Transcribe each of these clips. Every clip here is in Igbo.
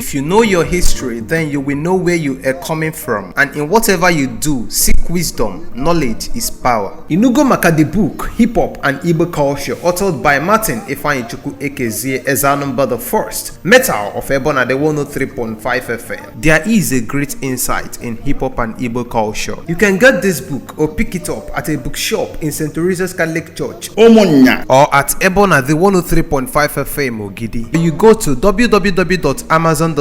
If you know your history, then you will know where you are coming from, and in whatever you do, seek wisdom. Knowledge is power. Inugo maka the book Hip Hop and Igbo Culture, authored by Martin Ifeanyichukwu Ekezie Ezanumba the First, Metal of Ebona the 103.5 FM. There is a great insight in hip hop and Igbo culture. You can get this book or pick it up at a bookshop in St. Teresa's Catholic Church, Omonya, or at Ebona the 103.5 FM Ogidi. You go to www.amazon.com,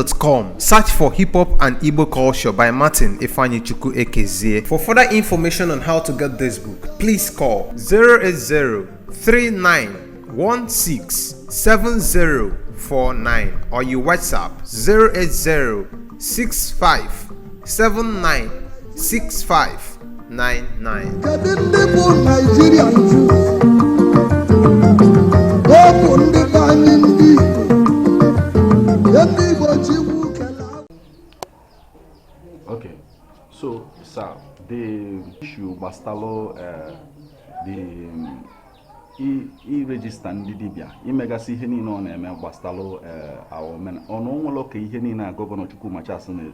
search for Hip Hop and Igbo Culture by Martin Ifeanyichukwu Ekezie. For further information on how to get this book, please call 080-3916-7049 or you WhatsApp 080-6579-6599. Okay, so sir, the issue bastalo the register ndị dibia imegasi ihe niile ọ na-eme gbastalụ awomen ọnụ nwere ka ihe niile a gọvanọ Chukwuma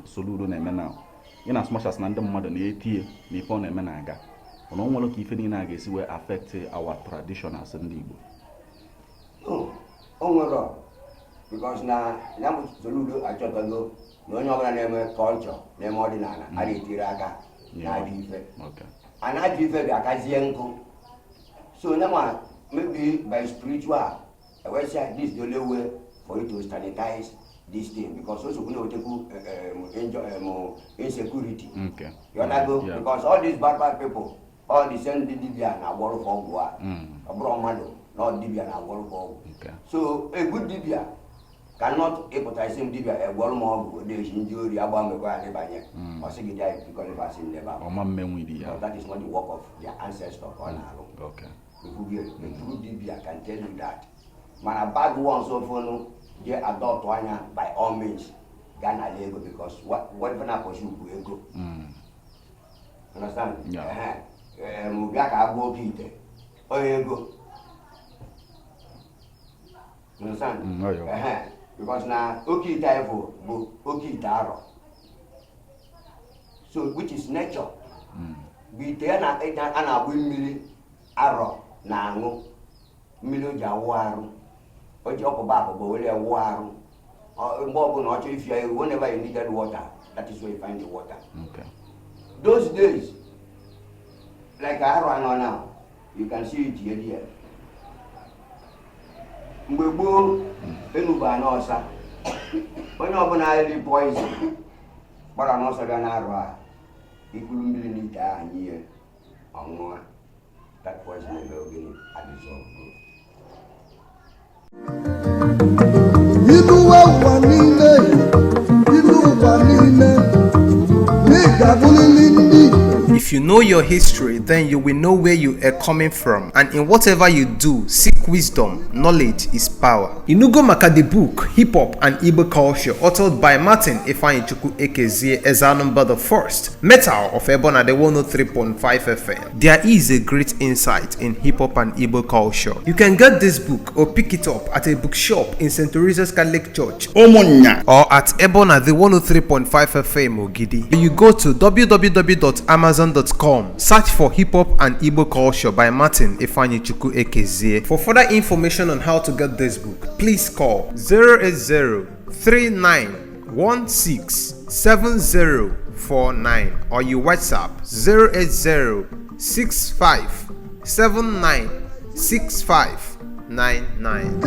Soludo na-eme na in as much as na ndị mmadụ na-etie na ife ọ na-eme na-aga ọnụ nwere ka ife niile a ga-esi wee affect our tradition as ndị Igbo. O nwere because na Soludo achọtago na onye ọbụla na-eme culture na-eme ọdịnala a na-etiri aka na adị ife a na-adị ife ga-akazie nkụ. So now maybe by spiritual, I will say this is the only way for you to sanitize this thing, because also we know take insecurity. Okay. You understand? Yeah. Because all these bad people, all the same Dibia na world for Goa, Abromado, not Dibia na world for. Okay. So a good Dibia cannot empathize him Dibia a world more the injury about me or Siggy because if I see never. That is not the work of their ancestors. Okay. The true Dibia can tell you that. Man, a bad one so for they adopt one by all means. Ghana Lego because whatever I pursue will go. Understand? Yeah. Mubiaka go Peter. Oh, you go. Understand? Because now, okay, typho, okay, taro. So, which is nature. We turn a windmill arrow. Nango, Miloja waru, or your papa, but only a waru, or not if you whenever you needed water, that is where you find the water. Okay. Those days, like I run on now, you can see it here. Mbo, Enuba Nosa, when you open highly poison, but I'm also gonna run. You couldn't really need that here on more. That was never been a dissolved. If you know your history, then you will know where you are coming from, and in whatever you do, seek wisdom. Knowledge is power. Inugo maka the book Hip Hop and Igbo Culture, authored by Martin Ifeanyichukwu Ekezie Ezanumba the First, Metal of Ebona the 103.5 FM. There is a great insight in hip hop and Igbo culture. You can get this book or pick it up at a bookshop in St. Teresa's Catholic Church, Omonya, or at Ebona the 103.5 FM Ogidi. You go to www.amazon.com, search for Hip Hop and Igbo Culture by Martin Ifeanyichukwu Ekezie. For further information on how to get this book, please call 080-3916-7049 or you WhatsApp 080-6579-6599.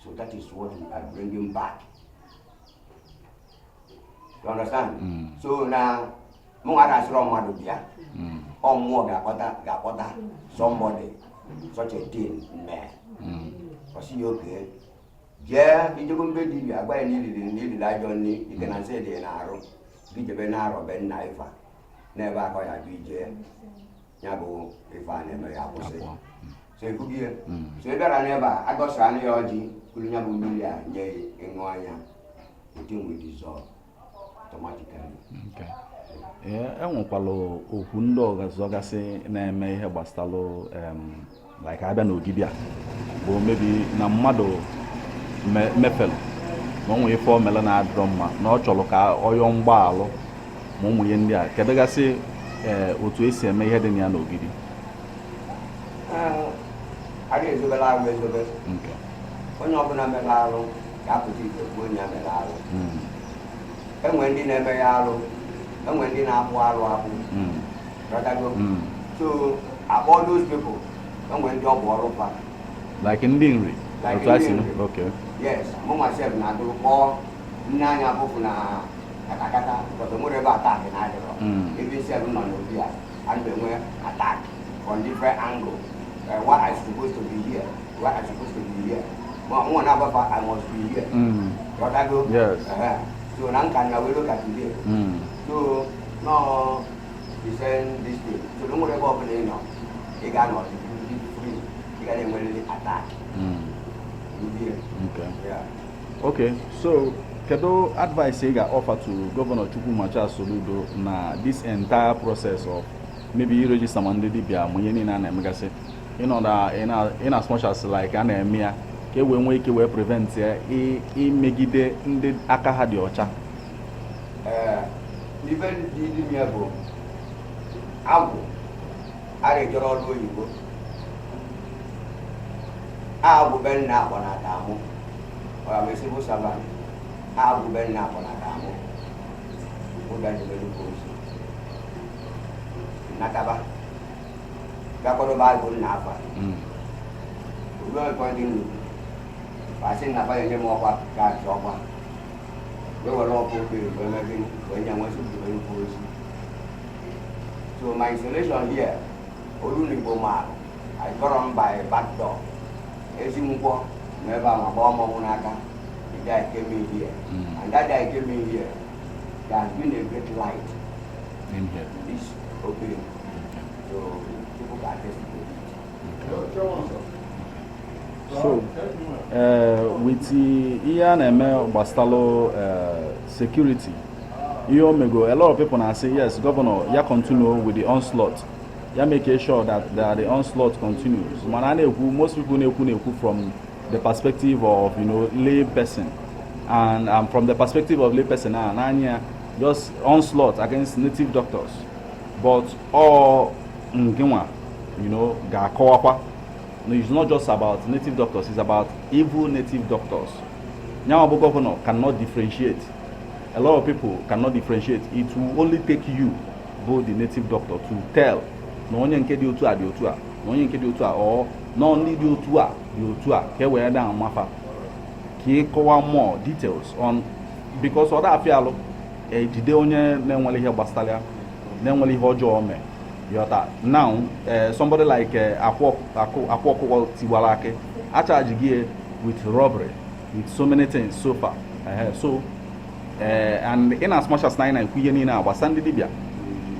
So that is what we are bringing back. You understand? So now, Mungara Sromadubia, or more Gapota, somebody, such a thin man. For see, okay. Yeah, you don't be the I needed I don't need, you can say the arrow, be the Benaro, Ben Naifa, never quite a BJ. Yabo, if I never have to say. So good year. So that I never, I got Sani Oji, Kulinabulia, yea, in Wanya, the thing will dissolve. automatically. Okay. Enwekwala okwu ndị ọzọ gasị na-eme ihe gbasalụ like abịa n'Ogidi a bụ mebi na mmadụ mefelu na onwe ife o mere na-adịrọ mma na ọ chọrọ ka ọ yọọ mgbaalụ ma ụmụ ihe ndị a kedu gasị otu esi eme ihe dị na ya n'Ogidi? A ga-ezobere arụ ezobe. Onye ọbụla mere arụ ga-apụta ike bụ onye mere arụ. Enwe ndị na-eme ya arụ, enwe ndị na-akpụ arụ akpụ. So all those people, enwe ndị ọ bụ ọrụ pa. Like ndị nri. Okay. Yes, mụ myself na-adụrụ kpọọ nne anya bụfụ na katakata because nwere ebe attack na-adịrọ. Ebe self nọ n'obi a, a na-enwe attack from different angles. Why I'm supposed to be here? Why I'm supposed to be here? One about I must be here. Yes. So now can we look at today? So no, he said this thing. So don't worry about it now. He cannot be free. He can really attack. Okay. Yeah. Okay. So, kedu advice you got offer to Governor Gov Soludo na this entire process of maybe register mandate bia mwenye na na megase that in as much as like an emia ke we nwe ike we prevent imegide ndị aka ha dị ọcha even di mi abo agwụ ara ejọrọ ọrụ oyibo agwụ be nna akpọ na tamụ ọ bụ civil servant agwụ be nna akpọ na tamụ ụda dị very close nataba gakwado Bible na afa ugo ko ndi ndu pasin na ba yenye mo kwa ka chokwa we were all people we maybe when you want to do very close. So my installation here Oluni Boma I got on by a back door Ezimpo never my bomb Munaka the guy came in here and that guy came in here there has been a great light in here this opening. So people can So, with the ENM Bastalo security, a lot of people now say, yes, Governor, you continue with the onslaught. You make sure that the onslaught continues. Most people know from the perspective of lay person, and from the perspective of lay person, just onslaught against native doctors, but all it's not just about native doctors, it's about evil native doctors. Now, Governor cannot differentiate. A lot of people cannot differentiate. It will only take you, both the native doctor, to tell no one can do to no one can do to or no only do to here we are down Mafa. More details on because other affair today only here Bastalia, then only Hojo. Now, somebody like Akwoko Tiwalake, I charge gear with robbery, with so many things so far. And in as much as 9 Kuyeni now, was Sandy Dibia,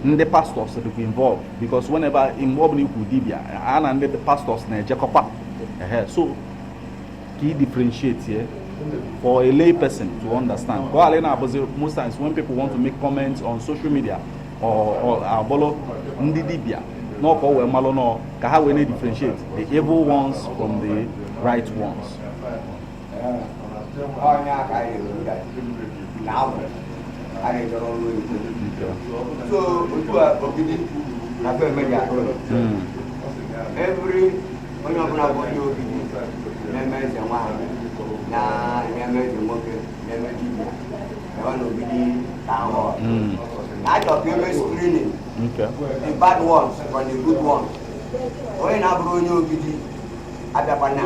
the pastors that be involved because whenever involved in Dibia, and the pastors na Jacopa. So, key differentiates here for a lay person to understand. Most times when people want to make comments on social media, or abolo ndi dibia no ko we malo no ka ha we need differentiate the evil ones from the right ones. So Ogidi na be media every when you open up Ogidi na meze nwa na meze moke na meze na Ogidi town hall. I talk about screening the bad ones from the good ones. When I brought you Ogidi at the Pana,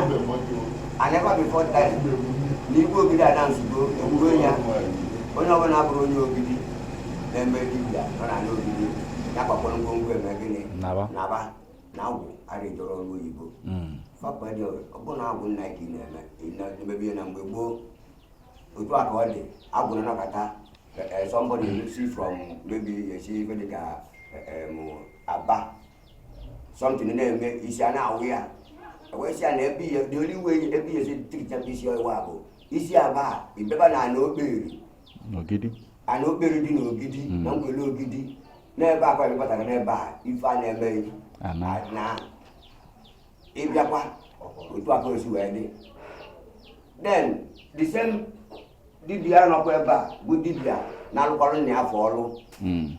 I never before that. You go get a dance to go, and go here. When I brought you Ogidi, then maybe when I know Ogidi, Napa Pongo and Magini, Nava, now I read your own Weibo. Papa, upon our good night in maybe a number go. We talk all day. I will not attack. Somebody you see from maybe you see Abba something in there is an hour. Where's an epi? The only way epi is a teacher is your wabo. Is your bar? If ever I know baby. Ogidi. ana okpere dị n'Ogidi na nkwele Ogidi n'ebe akwa ịkpatara n'ebe a ife a na-eme na ịbịakwa otu aka osi wee dị. Then the same dibia nọkwa ebe a bụ dibia na-alụkwara nna ya afọ ọrụ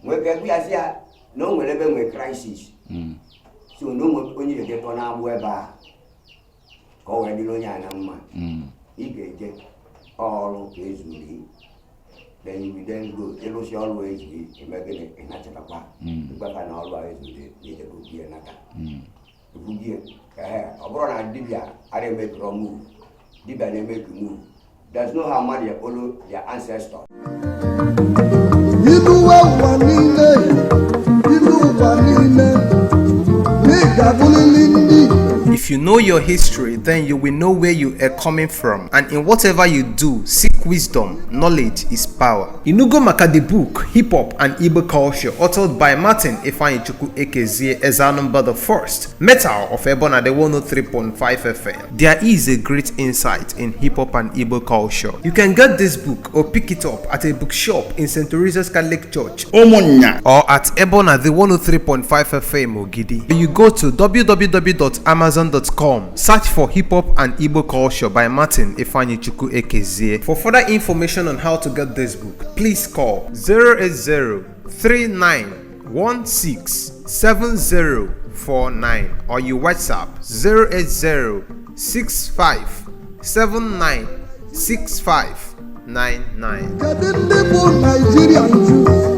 nwee ka ebe ya si ya na o nwere ebe nwee crisis so na onye ejetọ na-agbụ ebe a ka o wee dịrị onye a na mma ị ga-eje ọrụ ka ezuri then you will then go ịlụsi ọrụ ezuri emegịnị ịnachatakwa ịgbafa na ọrụ a ezuri na-ejebụgie nata ebugie ọ bụrụ na dibia ara emekọrọ move dibia na-emeki move. There's no how much they follow their ancestors. If you know your history, then you will know where you are coming from, and in whatever you do, seek wisdom. Knowledge is power. Inugo maka the book Hip Hop and Igbo Culture, authored by Martin Ifeanyichukwu Ekezie Ezanumba the First, Metal of Ebona the 103.5 FM. There is a great insight in hip hop and Igbo culture. You can get this book or pick it up at a bookshop in St. Teresa's Catholic Church, Omonya, or at Ebona the 103.5 FM Ogidi. You go to www.amazon.com, search for Hip Hop and Igbo Culture by Martin Ifeanyichukwu Ekezie. For further information on how to get this book, please call 08039167049 or you WhatsApp 08065796599.